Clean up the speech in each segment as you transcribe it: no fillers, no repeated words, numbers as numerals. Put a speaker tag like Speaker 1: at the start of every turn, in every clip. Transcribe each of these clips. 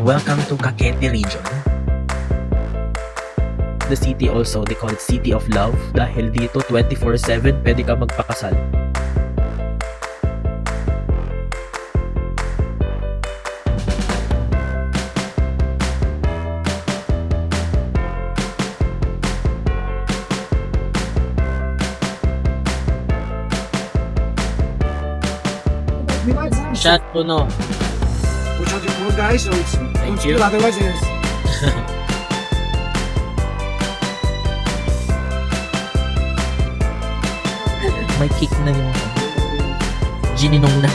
Speaker 1: welcome to Caquete region. The city also, they call it City of Love dahil dito 24/7 pwede ka magpakasal. Shot puno.
Speaker 2: Which one do you want, guys? So it's
Speaker 1: Thank you.
Speaker 2: otherwise it's
Speaker 1: May kick na yung gininong na.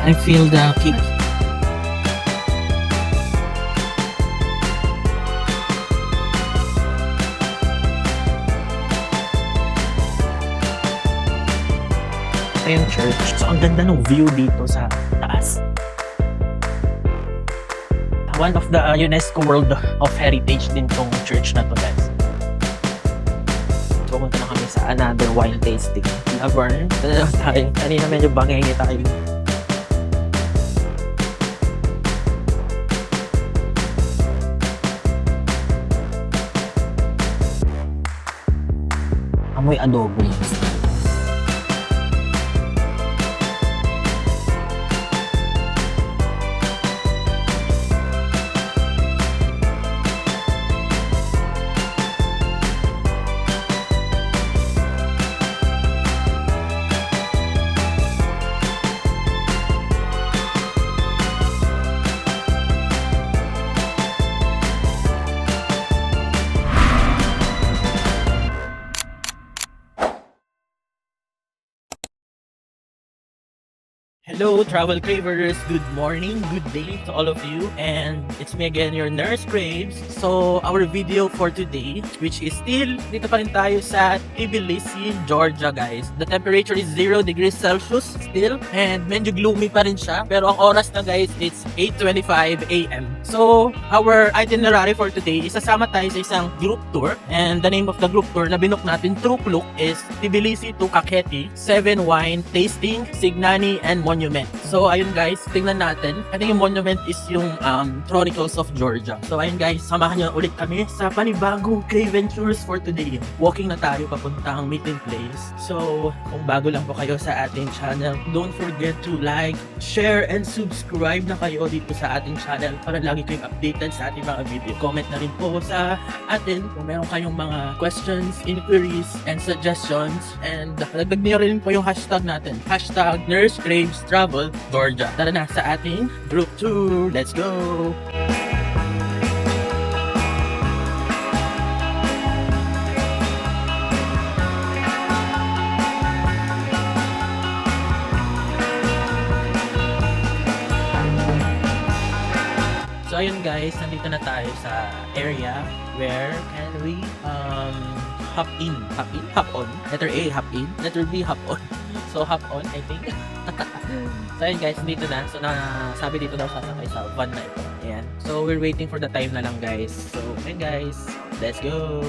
Speaker 1: I feel the kick. Ito yung church. So, ang ganda ng view dito sa taas. One of the UNESCO World of Heritage din tong church na to, guys. So, pumunta na kami sa another wine tasting. Laverne. Tayo. Kanina medyo bangengi tayo. Amoy adobo. Hello, travel cravers. Good morning, good day to all of you. And it's me again, your Nurse Craves. So, our video for today, which is still, dito pa rin tayo sa Tbilisi, Georgia, guys. The temperature is 0 degrees Celsius still. And medyo gloomy pa rin siya. Pero ang oras na, guys, it's 8:25 a.m. So, our itinerary for today, isasama tayo sa isang group tour. And the name of the group tour na binook natin through Klook is Tbilisi to Kakheti, 7 wine tasting, Signani, and Monument. So ayun guys, tingnan natin. I think yung monument is yung Chronicles of Georgia. So ayun guys, samahan nyo ulit kami sa panibagong Crave Ventures for today. Walking na tayo papuntang meeting place. So kung bago lang po kayo sa ating channel, don't forget to like, share, and subscribe na kayo dito sa ating channel para lagi kayong updated sa ating mga video. Comment na rin po sa atin kung meron kayong mga questions, inquiries, and suggestions. And dagdag niyo rin po yung hashtag natin. Hashtag Nurse Craves Travel Georgia. Tara na sa ating group tour. Let's go! So ayun guys, nandito na tayo sa area where can we hop in. Hop in? Hop on. Letter A, hop in. Letter B, hop on. So hop on, I think. So ayun guys, dito na. So sabi dito daw sasakay sa van na ito. Ayan. So we're waiting for the time na lang guys. So ayun guys, let's go!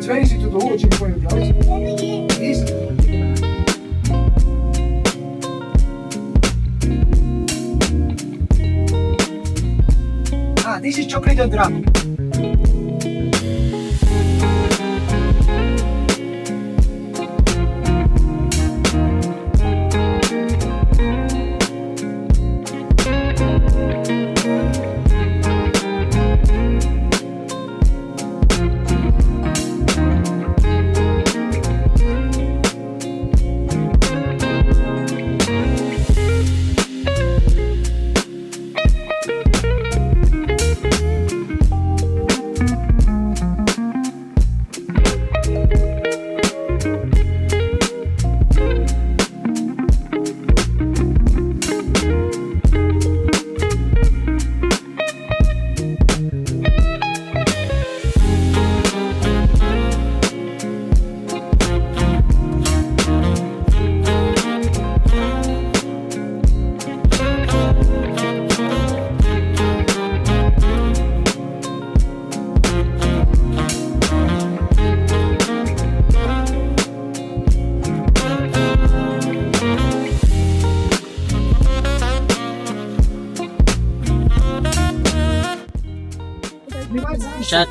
Speaker 2: it's very easy to do. Watching for you guys. Easy. This is chocolate and rum.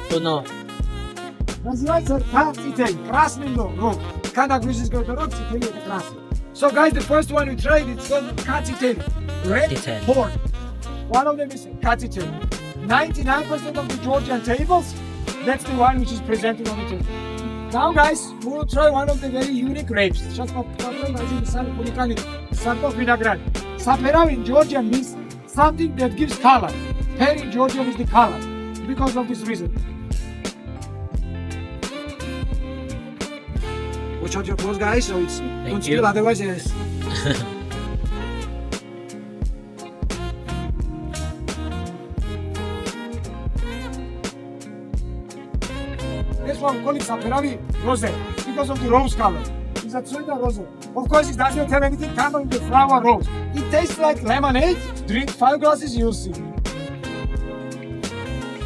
Speaker 1: Sunod.
Speaker 2: Называется Кацитель, красный рог. Когда грузинский рог, цитель это красный. So guys, the first one we tried, it's called Katitel, red
Speaker 1: Katitel.
Speaker 2: pork. One of them is Katitel. 99% of the Georgian tables, that's the one which is presented on the table. Now guys, we will try one of the very unique grapes. Сейчас попробуем один из самых уникальных сортов винограда. Saperavi in Georgian means something that gives color. Pear in Georgian is the color, because of this reason. Watch out your clothes, guys, so it's don't
Speaker 1: you.
Speaker 2: spill, otherwise yes. This one call it Saperavi Rose because of the rose color. It's a Tsuida Rose. Of course, it doesn't have anything common with the flower rose. It tastes like lemonade. Drink 5 glasses, you'll see.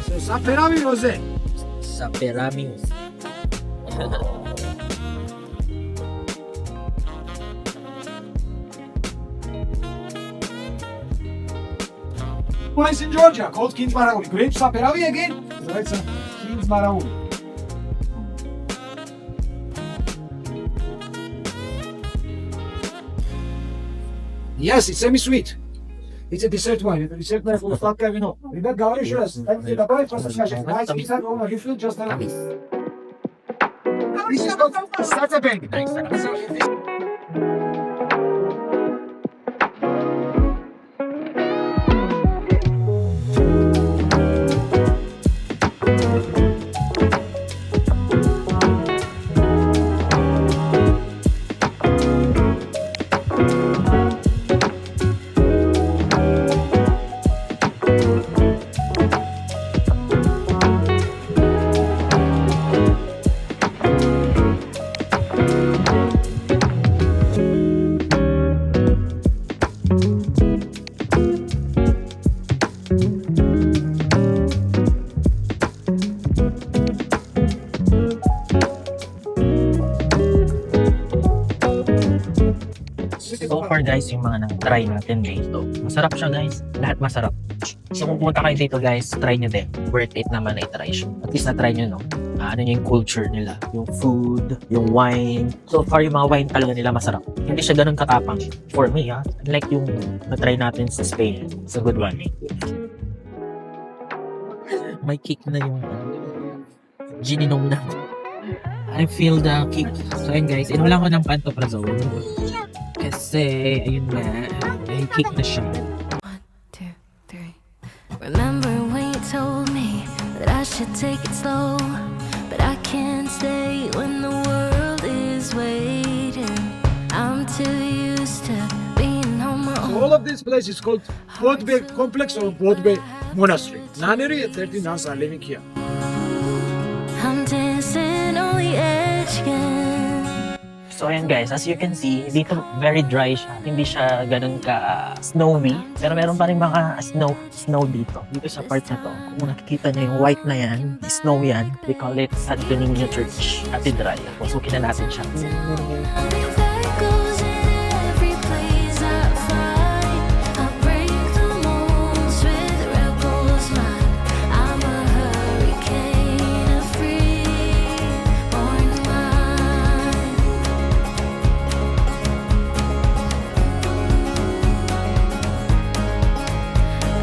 Speaker 2: So Saperavi Rose.
Speaker 1: Saperavi.
Speaker 2: One is in Georgia called Kings Marauli. Grape Saperavi again. So it's a Kings Marauli. Yes, it's semi-sweet. It's a dessert wine. It's a dessert wine for sladka vino. Ребят, говорю еще раз. Добавить просто скажем. Nice, pizza, roll, refill, just a
Speaker 1: Tamis.
Speaker 2: This is called starter bank.
Speaker 1: So far guys, yung mga na-try natin dito. Masarap siya guys. Lahat masarap. So kung pumunta kayo dito guys, try nyo din. Worth it naman na i-try siya. At least na-try nyo, no? Ano yung culture nila. Yung food, yung wine. So far yung mga wine talaga nila masarap. Hindi siya ganun katapang. For me, ha? Unlike yung na-try natin sa Spain. It's a good one. May kick na yung gininom na. I feel the kick. So ayun guys, inom lang ko ng pantoprazole. Kasi, ayun nga, may kick na siya.
Speaker 3: 1, 2, 3. Remember when you told me that I should take it slow, but I can't stay when the world is waiting. I'm too used to being on my
Speaker 2: So
Speaker 3: own.
Speaker 2: all of this place is called Bodbe Complex or Bodbe Monastery. Naneri and 13 nuns are living here.
Speaker 3: I'm dancing on the edge again.
Speaker 1: So ayan guys, as you can see, dito very dry siya. Hindi siya ganun ka snowy. Pero meron pa rin mga snow dito. Dito sa part na to. Kung nakikita niyo yung white na yan, snow yan. We call it Santo Niño Church Cathedral. Pusukin na natin siya.
Speaker 3: That goes in every place I find. I break the molds with rebels mind. I'm a hurricane, a free-born mind.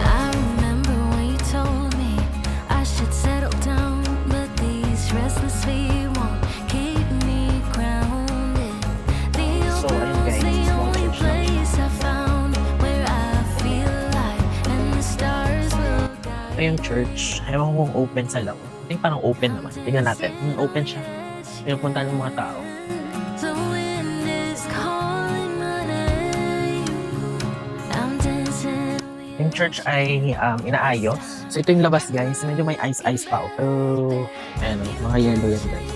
Speaker 3: I remember when you told me I should settle down, but these restless feet won't keep me grounded.
Speaker 1: So, ayun guys,
Speaker 3: The
Speaker 1: small
Speaker 3: only
Speaker 1: church lang siya.
Speaker 3: place I found where I feel alive and the stars will guide.
Speaker 1: Ito yung church. Ewan ko kung open sa loob. I think parang open naman. Tingnan natin. Open siya. Pinupunta ng mga tao.
Speaker 3: The wind is calling my name. I'm dancing.
Speaker 1: Yung church ay inaayos. So ito yung labas guys. Medyo may ice pa. Pero, ayan, mga yellow yan guys.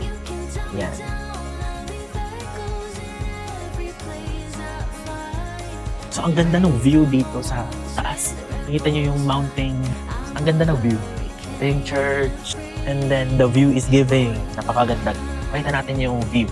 Speaker 3: You can tell
Speaker 1: Yan.
Speaker 3: every place I find.
Speaker 1: So ang ganda ng view dito sa taas. Nakita nyo yung mountain. Ang ganda ng view. Ito yung church. And then the view is giving. Napakaganda. Pakita natin yung view.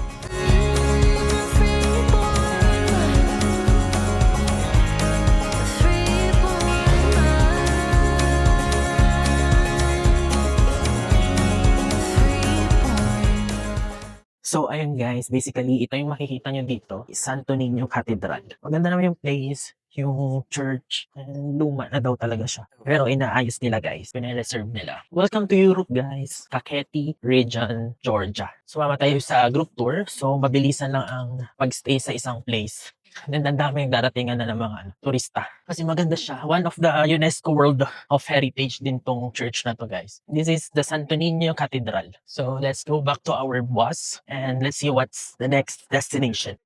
Speaker 1: So, ayun guys, basically, ito yung makikita nyo dito, is Santo Niño Cathedral. Maganda naman yung place, yung church, luma na daw talaga siya. Pero inaayos nila guys, pinareserve nila. Welcome to Europe guys, Kakheti Region, Georgia. Sumama tayo sa group tour, so mabilisan lang ang pagstay sa isang place. And then, ang daming daratingan na ng mga turista. Kasi maganda siya. One of the UNESCO World of Heritage din tong church na to, guys. This is the Santo Niño Cathedral. So, let's go back to our bus and let's see what's the next destination.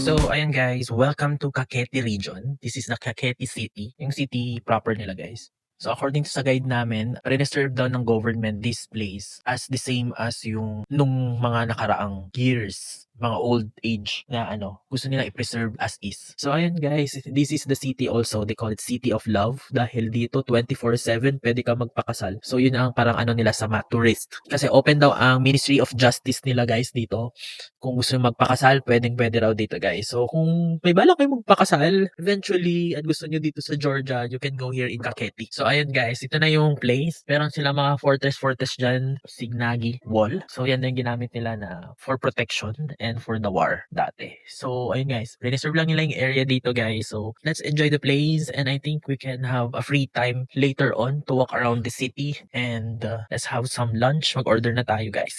Speaker 1: So, ayan guys, welcome to Kakheti region. This is the Kakheti city, yung city proper nila guys. So, according to sa guide namin, reserve daw ng government this place as the same as yung nung mga nakaraang years, mga old age na gusto nila i-preserve as is. So, ayun guys, this is the city also. They call it City of Love dahil dito 24/7 pwede ka magpakasal. So, yun ang parang ano nila sa mga tourist. Kasi open daw ang Ministry of Justice nila guys dito. Kung gusto nyo magpakasal, pwede raw dito guys. So, kung may balak kayo magpakasal, eventually, at gusto nyo dito sa Georgia, you can go here in Kakheti. So, ayun guys, ito na yung place. Meron sila mga fortress dyan, Signagi Wall. So, yan na yung ginamit nila na for protection and for the war dati. So, ayun guys, reserve lang nila yung area dito guys. So, let's enjoy the place and I think we can have a free time later on to walk around the city and let's have some lunch. Mag-order na tayo guys.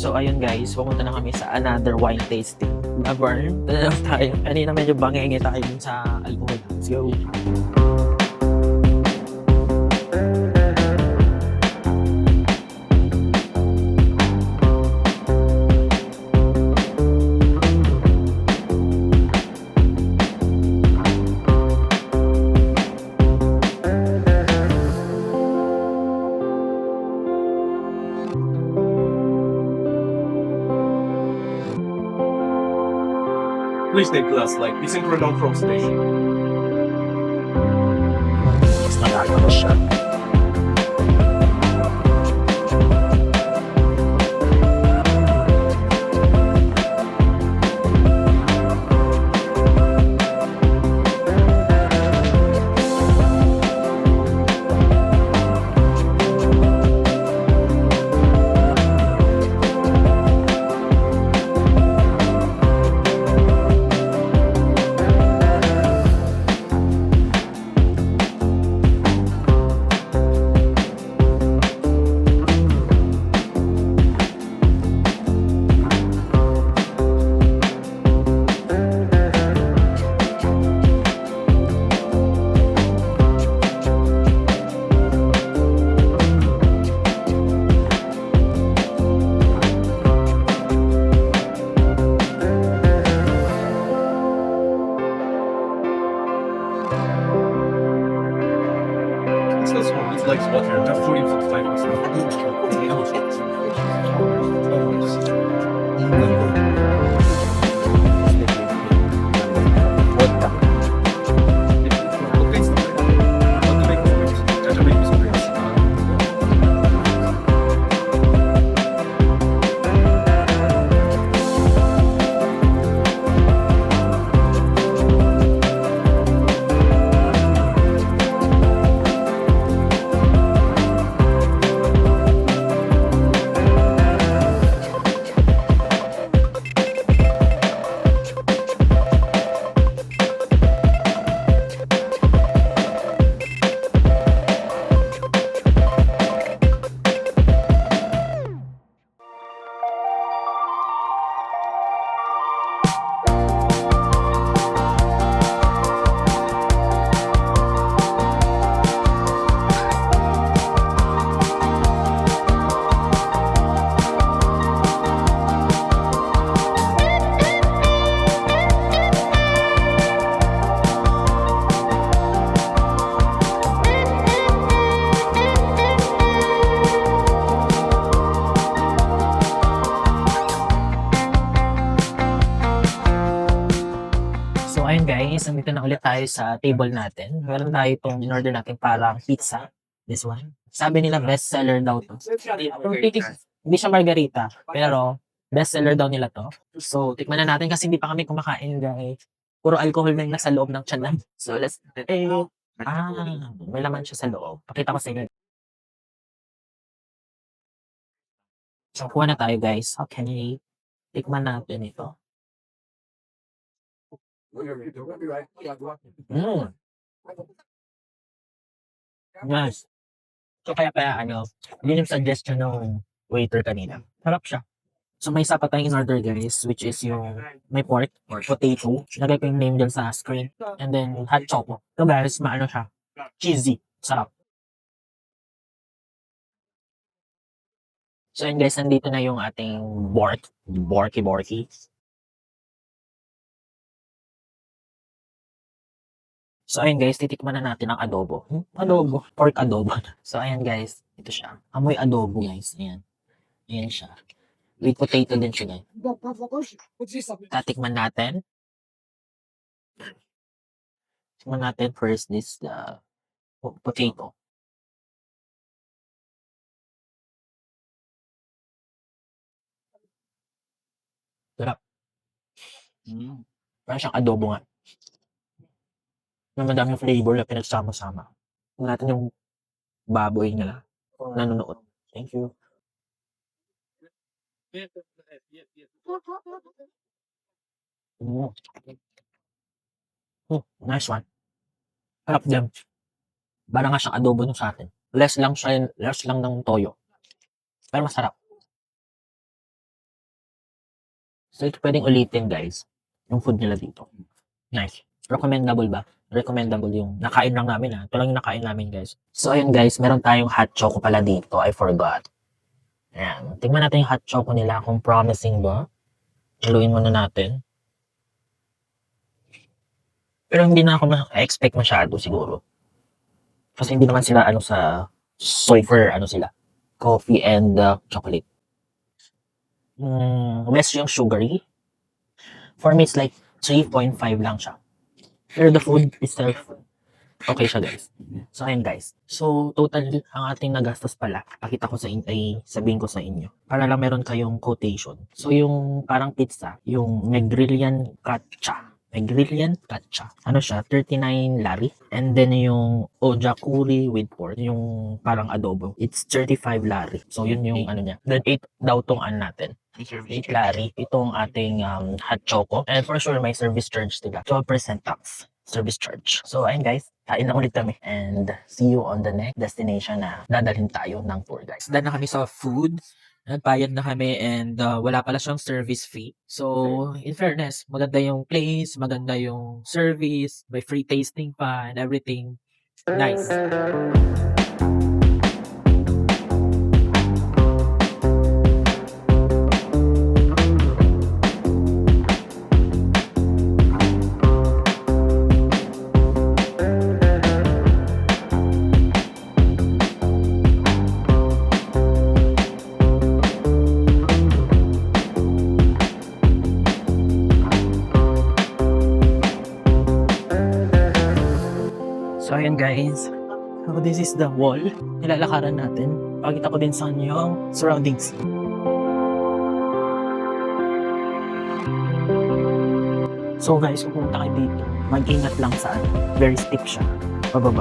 Speaker 1: So, ayun guys, pumunta na kami sa another wine tasting. Laverne, na lang tayo. Kanina medyo bangenge tayo dun sa alcohol. Let's go.
Speaker 4: Please take class like this in Prodon Pro Station.
Speaker 1: Mas nakakaba siya. guys, nandito na ulit tayo sa table natin. Meron tayo itong in-order natin parang pizza. This one. Sabi nila best seller daw to. Hindi siya margarita, pero best seller daw nila to. So, tikman na natin kasi hindi pa kami kumakain, guys. Puro alcohol na yung nasa loob ng tiyan. So, let's may laman siya sa loob. Pakita ko sa inyo. So, kuha na tayo, guys. Okay. Tikman natin ito. Yes. So, kaya yun yung suggestion ng waiter kanina. Harap siya. So, may isa pa tayong in-order, guys, which is yung may pork, potato. Lagay ko yung name dyan sa screen. And then, hot choco. So, guys, maano siya. Cheesy. Sarap. So, yun, guys, nandito na yung ating borky. So, ayun guys, titikman na natin ang adobo. Adobo. Pork adobo. So, ayan guys. Ito siya. Amoy adobo guys. Ayan. Ayan siya. With potato din siya guys. Tatikman natin. Tikman natin first this potato. Sarap. Parang siyang adobo nga. May madaming flavor na pinagsama-sama. Tingnan natin yung baboy nila. Kung nanonood. Thank you. Nice one. Sarap din. Parang nga siyang adobo nung sa atin. Less lang ng toyo. Pero masarap. So, ito pwedeng ulitin, guys. Yung food nila dito. Nice. Recommendable ba? Recommendable yung nakain lang namin, ha. Ito lang yung nakain namin, guys. So, ayun, guys. Meron tayong hot choco pala dito. I forgot. Ayan. Tingnan natin yung hot choco nila kung promising ba. Haluin muna natin. Pero hindi na ako ma-expect masyado, siguro. Kasi hindi naman sila, sa sulfur, sila. Coffee and chocolate. Less yung sugary. For me, it's like 3.5 lang siya. Pero the food itself, okay siya guys. So, ayun guys. So, total ang ating nagastos pala. Pakita ko sabihin ko sa inyo. Para lang meron kayong quotation. So, yung parang pizza, yung Megrillian Katcha. Ano siya? 39 lari. And then yung ojakuri with pork, yung parang adobo, it's 35 lari. So, yun yung niya. Then, 8 daw tong natin. 8 lari. Itong ating hot choco. And for sure, may service charge sila. 12% tax. Service charge. So, ayun guys. Kain na ulit kami. And see you on the next destination na dadalhin tayo ng tour guys. Dahil na kami sa food. Nagbayad na kami and wala pala siyang service fee. So, in fairness, maganda yung place, maganda yung service, may free tasting pa and everything. Nice. So, ayan guys. So, this is the wall. Nilalakaran natin. Pakita ko din sa inyo yung surroundings. So guys, kung pumunta kayo dito, mag-ingat lang sa very steep siya. Pababa.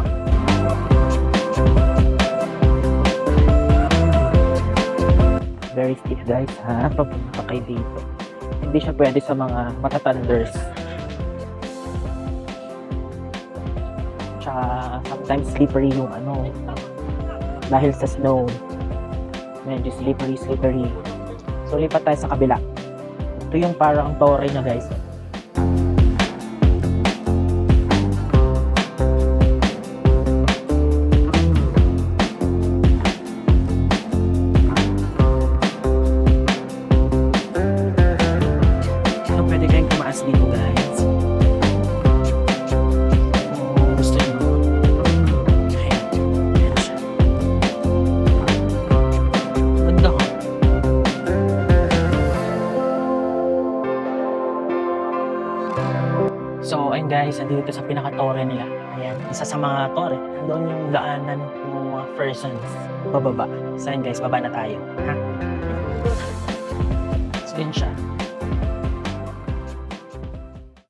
Speaker 1: Very steep guys ha. Papunta kayo dito. Hindi siya pwede sa mga matatanders. Sometimes slippery yung dahil sa snow. Medyo slippery. So lipat tayo sa kabila. Ito yung parang tore na guys. So pwede kayong tumaas dito guys. guys, andito sa pinaka-tore nila. Ayan, isa sa mga tore. Doon yung daanan ng mga persons. Bababa. So yun guys, baba na tayo. Ha? So yun siya.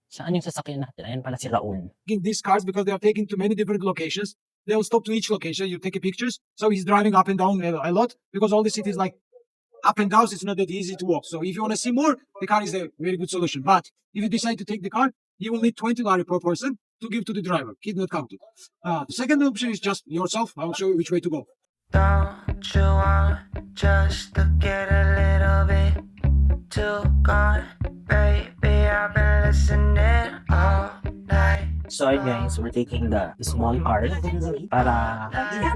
Speaker 1: Saan yung sasakyan natin? Ayan pala si Raul.
Speaker 2: In these cars because they are taken to many different locations. They will stop to each location. You take pictures. So he's driving up and down a lot because all the cities like up and down. It's not that easy to walk. So if you want to see more, the car is a very good solution. But if you decide to take the car, you will need 20 lari per person to give to the driver. Kid not counted. The second option is just yourself. I will show you which way to go.
Speaker 5: Don't you want just to get a little bit too gone? Baby, I've been listening all night.
Speaker 1: So ayun guys, we're taking the small car para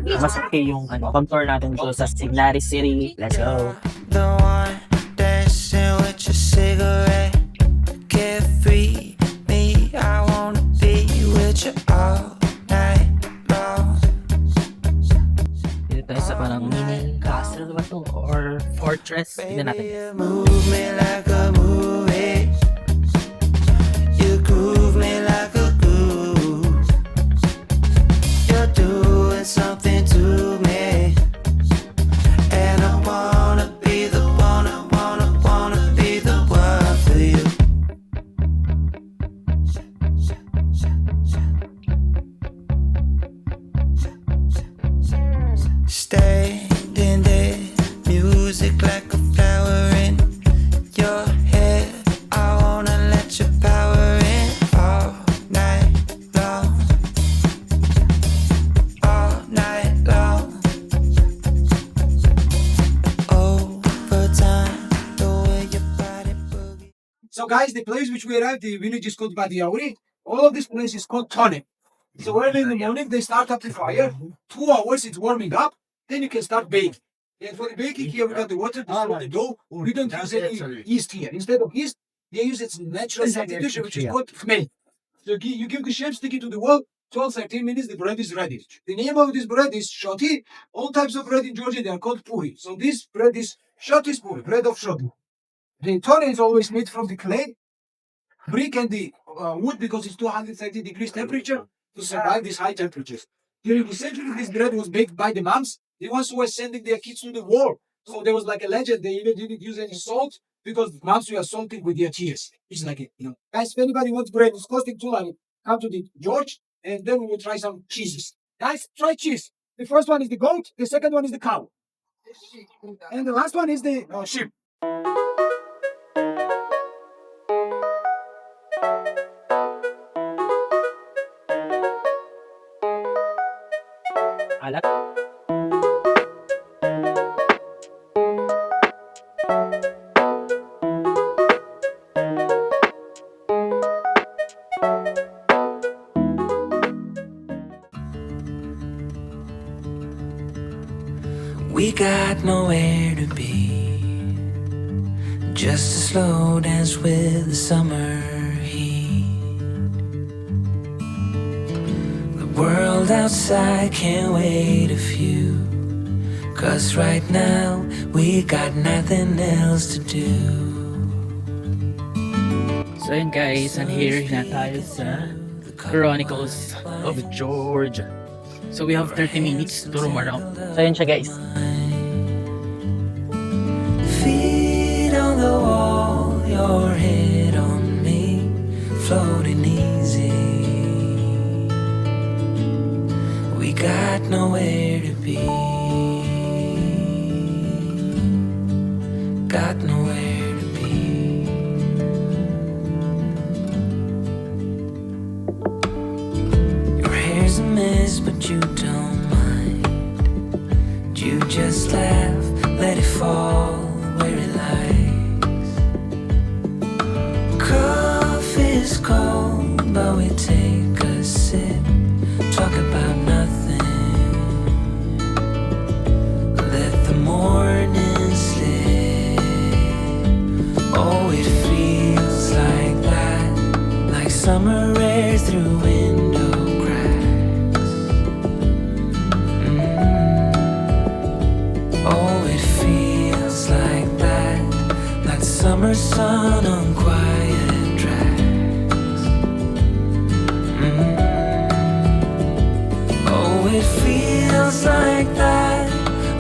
Speaker 1: mas okay yung contour natin dito sa Signari City. Let's go!
Speaker 5: The one dancing with your cigarette. Carefree, me, I wanna be with you all night long.
Speaker 1: Dito tayo sa parang mini castle ba to? Or fortress? Tignan natin.
Speaker 5: You move me like a movie. You groove me like a groove. You're doing something to me. And I wanna be the one, I wanna be the one for you. Standing there, music like a flower in your head. I wanna let your power in all night long. All night long. Overtime, the way your body boogie.
Speaker 2: So guys, the place which we arrived, the village is called Badiauri. All of this place is called Tone. So early in the morning, they start up the fire. 2 hours, it's warming up. Then you can start baking. And for the baking, here we got the water, this is the dough. We don't use any yeast here. Instead of yeast, they use its natural substitution, which is called khmel. So you give the shape, stick it to the wall. 12-13 minutes, the bread is ready. The name of this bread is shoti. All types of bread in Georgia, they are called puri. So this bread is shoti's puri, bread of shoti. The tone is always made from the clay, brick, and the wood because it's 230 degrees temperature to survive these high temperatures. During the century, this bread was baked by the moms, the ones who were sending their kids to the war. So there was like a legend, they even didn't use any salt because moms were salting with their tears. It's like it, you know. Guys, if anybody wants bread, it's costing $2. Come to the George, and then we will try some cheeses. Guys, try cheese. The first one is the goat, the second one is the cow. And the last one is the sheep.
Speaker 1: Alat.
Speaker 5: We got nowhere to be, just a slow dance with the summer heat. The world outside can't wait a few, 'cause right now we got nothing else to do.
Speaker 1: So yun guys, and here na tayo sa Chronicles of Georgia. So we have 30 minutes to roam around. So yun siya guys.
Speaker 5: Feet on the wall, your head on me, floating easy. We got nowhere to be, got nowhere to be. Your hair's a mess, but you don't mind. You just laugh, let it fall where it lies. Coffee's cold, but we take a sip, talk about nothing. Let the morning slip. Oh, it feels like that, like summer air through window cracks. Oh, it feels like that, like summer sun on quiet tracks. just like that,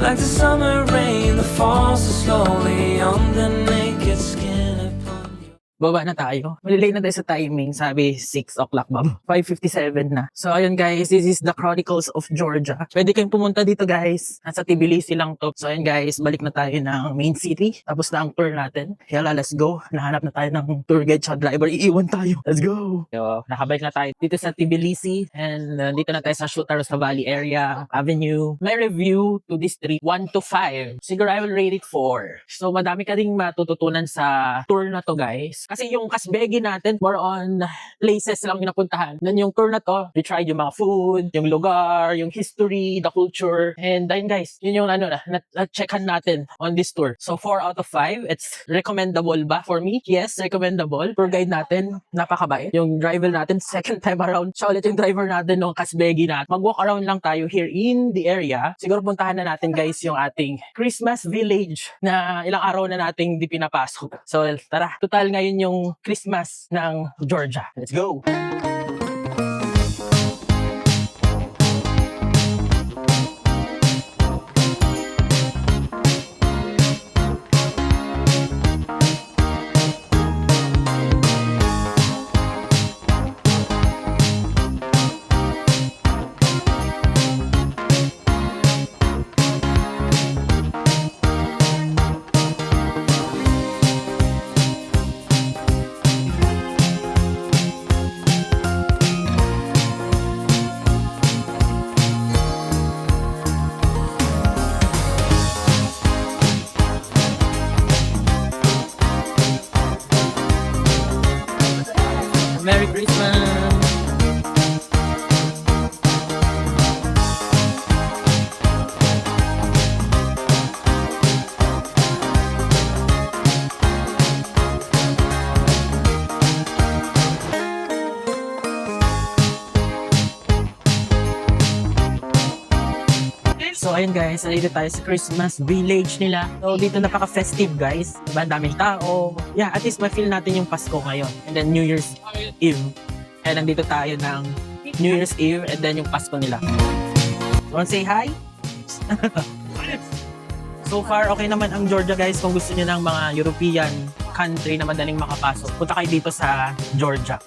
Speaker 5: like the summer rain that falls so slowly on the naked skin upon you.
Speaker 1: Baba na tayo. Malilate na tayo sa timing. Sabi 6 o'clock ba? 5:57 na. So ayun guys, this is the Chronicles of Georgia. Pwede kayong pumunta dito guys. Nasa Tbilisi lang to. So ayun guys, balik na tayo ng main city. Tapos na ang tour natin. Yala, let's go. Nahanap na tayo ng tour guide sa driver. Iiwan tayo. Let's go. So, nakabalik na tayo dito sa Tbilisi. And dito na tayo sa Shutarosa Valley area, Avenue. My review to this trip, 1 to 5. Siguro I will rate it 4. So madami ka ring matututunan sa tour na to guys. Kasi yung Kasbegi natin, more on places lang yung napuntahan. Then yung tour na to, we tried yung mga food, yung lugar, yung history, the culture. And ayun guys, yun yung na-checkan natin on this tour. So 4 out of 5, it's recommendable ba for me? Yes, recommendable. Tour guide natin, napakabait. Yung driver natin, second time around, siya ulit yung driver natin ng Kasbegi natin. Mag-walk around lang tayo here in the area. Siguro puntahan na natin guys yung ating Christmas village na ilang araw na nating di pinapasok. So tara, total ngayon yung Christmas ng Georgia. Let's go! Merry Christmas! So ayun guys, nandito tayo sa Christmas village nila. So dito napaka-festive guys. Diba? Ang daming tao. Yeah, at least ma-feel natin yung Pasko ngayon. And then New Year's Eve. And nandito tayo ng New Year's Eve and then yung Pasko nila. Want say hi? So far, okay naman ang Georgia guys. Kung gusto niyo ng mga European country na madaling makapasok, punta kayo dito sa Georgia.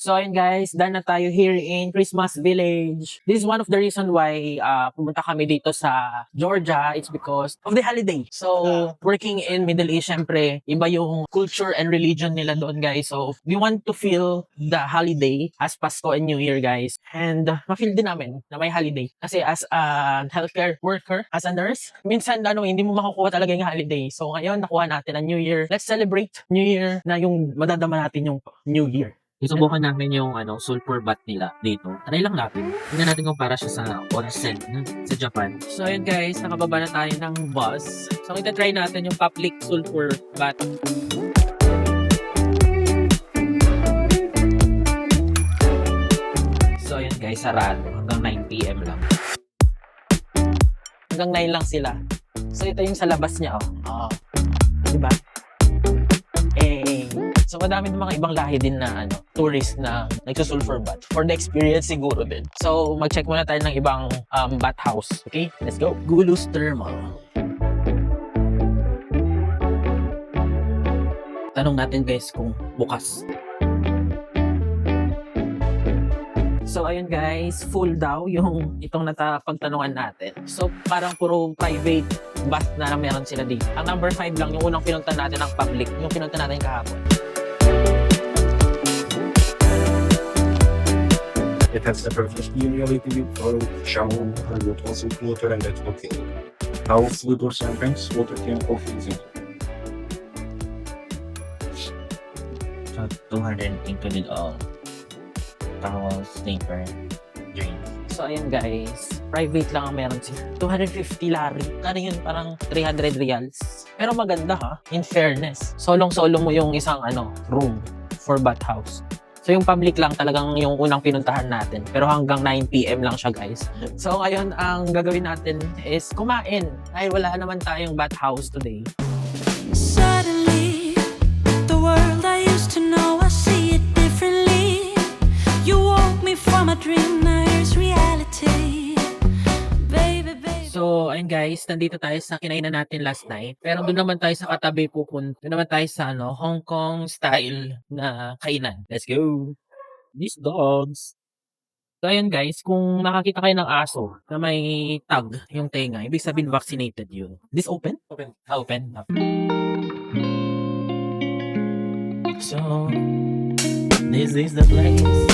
Speaker 1: So ayun guys, done na tayo here in Christmas Village. This is one of the reason why pumunta kami dito sa Georgia. It's because of the holiday. So working in Middle East, syempre, iba yung culture and religion nila doon guys. So we want to feel the holiday as Pasko and New Year guys. And ma-feel din namin na may holiday. Kasi as a healthcare worker, as a nurse, minsan hindi mo makukuha talaga yung holiday. So ngayon, nakuha natin ang New Year. Let's celebrate New Year na yung madadama natin yung New Year.
Speaker 6: Isubukan namin yung sulfur bath nila dito. Try lang natin. Tingnan natin kung para siya sa onsen sa Japan.
Speaker 1: So yun guys, nakababa na tayo ng bus. So ita-try natin yung public sulfur bath.
Speaker 6: So yun guys, sarado. Hanggang 9 PM lang.
Speaker 1: Hanggang 9 lang sila. So ito yung sa labas niya diba? So madami ng mga ibang lahi din na tourist na nagsusulfur bath. For the experience siguro din. So mag-check muna tayo ng ibang bath house. Okay? Let's go. Gulus Thermal. Tanong natin guys kung bukas. So ayun guys, full daw yung itong natapagtanungan natin. So parang puro private bath na meron sila dito. Ang number 5 lang yung unang pinunta natin ng public, yung pinunta natin kahapon.
Speaker 4: It has a perfect reality for shower and also water and that okay. How food or sometimes water can coffee is
Speaker 6: So 200 included all towels, sleeper, drink.
Speaker 1: So ayun guys, private lang ang meron sila. 250 lari. Ano yun? Parang 300 reals. Pero maganda in fairness. Solong-solo mo yung isang room for bath house.
Speaker 6: So yung public lang talagang yung unang pinuntahan natin. Pero hanggang 9 PM lang siya guys. So ngayon ang gagawin natin is kumain. Ay wala naman tayong bathhouse today.
Speaker 3: Suddenly, the world I used to know, I see it differently. You woke me from a dream, now here's reality. Baby, baby.
Speaker 1: So, ayun guys, nandito tayo sa kinainan natin last night. Pero doon naman tayo sa katabi pupunta. Doon naman tayo sa Hong Kong style na kainan. Let's go! These dogs! So, ayun guys, kung nakakita kayo ng aso na may tag yung tenga, ibig sabihin vaccinated yun. This open? Open. Open. So, this is the place.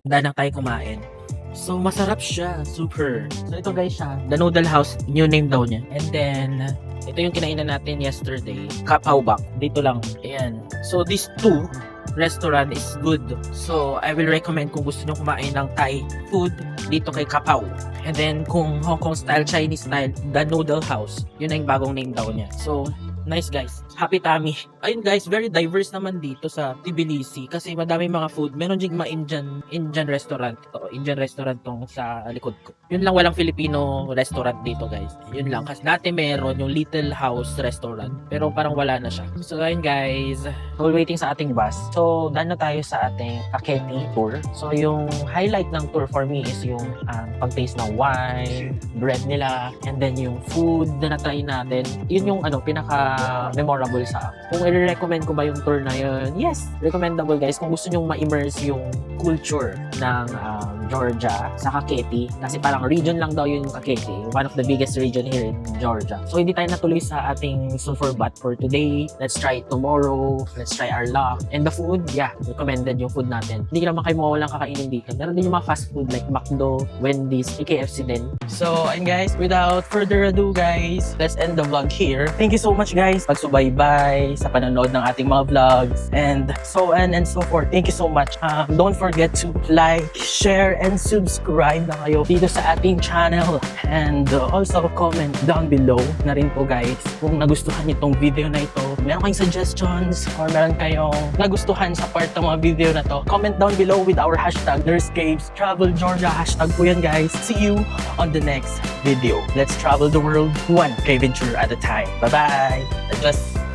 Speaker 1: Handa na tayo kumain. So, masarap siya. Super. So, ito guys siya. The Noodle House. New name daw niya. And then, ito yung kinainan natin yesterday. Kapaw Bak. Dito lang. Ayan. So, these two restaurant is good. So, I will recommend kung gusto nyo kumain ng Thai food dito kay Kapaw. And then, kung Hong Kong style, Chinese style, The Noodle House. Yun na yung bagong name daw niya. So, nice guys. Happy tummy. Ayun guys, very diverse naman dito sa Tbilisi kasi madami mga food. Meron ding mga Indian restaurant. Ito, Indian restaurant tong sa likod ko. Yun lang, walang Filipino restaurant dito guys. Yun lang. Kasi dati meron yung Little House restaurant. Pero parang wala na siya. So ayun guys. While waiting sa ating bus. So daan na tayo sa ating Akeni tour. So yung highlight ng tour for me is yung pag-taste ng wine, bread nila, and then yung food na na-try natin. Yun yung pinaka-memorable sa akin. Kung i-recommend ko ba yung tour na yun, yes, recommendable guys. Kung gusto nyo ma-immerse yung culture ng Georgia sa Kakheti, kasi parang region lang daw yung Kakheti, one of the biggest region here in Georgia. So hindi tayo natuloy sa ating sulfur bath for today. Let's try it tomorrow. Let's try our luck. And the food, yeah, recommended yung food natin. Hindi naman kayo mawawalang kakainin dito. Meron din yung mga fast food like McDo, Wendy's, KFC din. So, and guys, without further ado guys, let's end the vlog here. Thank you so much guys pagsubaybay sa panonood ng ating mga vlogs and so on and so forth. Thank you so much. Don't forget to like, share, and subscribe na kayo dito sa ating channel and also comment down below na rin po guys kung nagustuhan niyo itong video na ito. Meron kayong suggestions or meron kayong nagustuhan sa part ng mga video na to, comment down below with our hashtag Nurscapes Travel Georgia. Hashtag po yan guys. See you on the next video. Let's travel the world one adventure at a time. Bye bye. God bless.